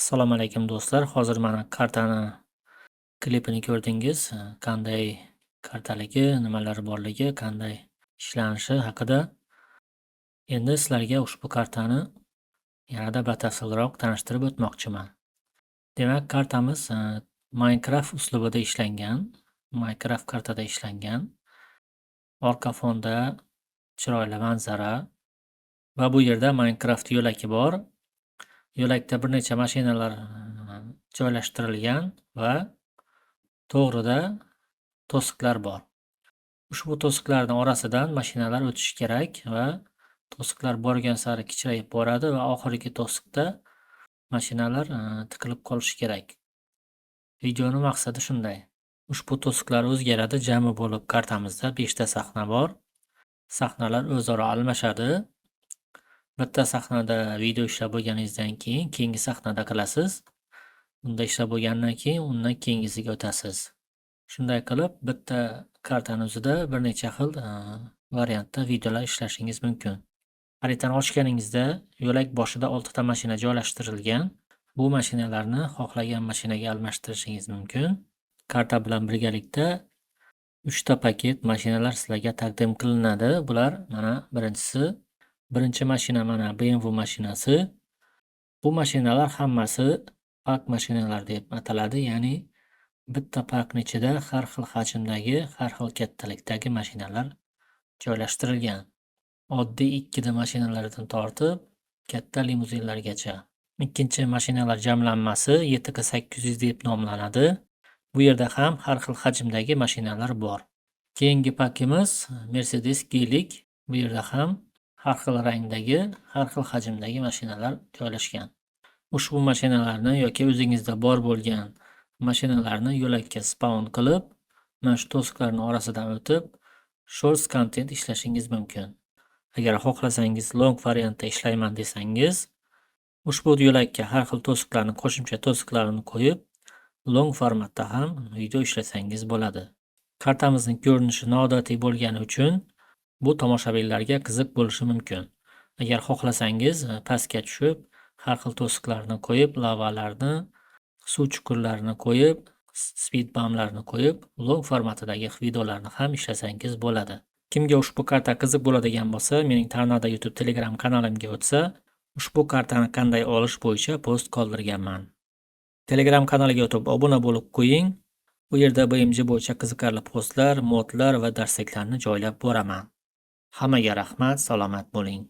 Assalomu alaykum do'stlar. Hozir mana kartani klipini ko'rdingiz. Qanday kartaligi, nimalari borligi, qanday ishlanishi haqida. Endi sizlarga ushbu kartani yanada batafsilroq tanishtirib o'tmoqchiman. Demak, kartamiz Minecraft uslubida ishlangan. Minecraft kartada ishlangan. Orqa fonda chiroyli manzara va bu yerda Minecraft yo'lagi bor. Yo'lakda bir necha mashinalar joylashtirilgan va to'g'rida to'siqlar bor. Ushbu to'siqlarning orasidan mashinalar o'tishi kerak va to'siqlar borgan sari kichrayib boradi va oxirgi to'siqda mashinalar tiqilib qolishi kerak. Videoning maqsadi shunday. Ushbu to'siqlar o'zgaradi. Jami bo'lib kartamizda 5 ta sahna bor. Sahnalar o'zaro almashadi. Bitta sahnada video ishlab bo'lganingizdan keyin keyingi sahnada qilasiz. Unda ishlab bo'lgandan keyin undan keyingisiga o'tasiz. Shunday qilib bitta kartani o'zida bir necha xil variantda videolar ishlashingiz mumkin. Xaritani ochganingizda yo'lak boshida 6 ta mashina joylashtirilgan. Bu mashinalarni xohlagan mashinaga almashtirishingiz mumkin. Karta bilan birgalikda 3 ta paket mashinalar sizlarga taqdim qilinadi. Bular mana birinchi mashina mana BMW mashinasi. Bu mashinalar hammasi park mashinalar deb ataladi, ya'ni bitta parkning ichida har xil hajmdagi, har xil kattalikdagi mashinalar joylashtirilgan. Oddiy 2 ta mashinalardan tortib katta limuzinlargacha. Ikkinchi mashinalar jamlanmasi 7K800 deb nomlanadi. Bu yerda ham har xil hajmdagi mashinalar bor. Keyingi pakimiz Mercedes G-lik. Bu yerda ham har xil rangdagi, har xil hajmdagi mashinalar joylashgan. Ushbu mashinalarni yoki o'zingizda bor bo'lgan mashinalarni yo'lakka spawn qilib, mana shu to'siqlarning orasidan o'tib, shorts content ishlashingiz mumkin. Agar xohlasangiz long variantda ishlayman desangiz, ushbu yo'lakka har xil to'siqlarni, qo'shimcha to'siqlarini qo'yib, long formatda ham video ishlasangiz bo'ladi. Kartamizning ko'rinishi noodatiy bo'lgani uchun bu tomoshabinlarga qiziq bo'lishi mumkin. Agar xohlasangiz pastga tushib, har xil to'siqlarni qo'yib, lavalarni, suv chuqurlarini qo'yib, speed bumplarni qo'yib, long formatidagi videolarni ham ishlasangiz bo'ladi. Kimga ushbu karta qiziq bo'ladigan bo'lsa, mening Tornado YouTube Telegram kanalimga o'tsa, Ushbu kartani qanday olish bo'yicha post qoldirganman. Telegram kanaliga o'tib obuna bo'lib qo'ying. U yerda BMG bo'yicha qiziqarli postlar, modlar va darsliklarni joylab boraman. Hammaga rahmat, salomat bo'ling.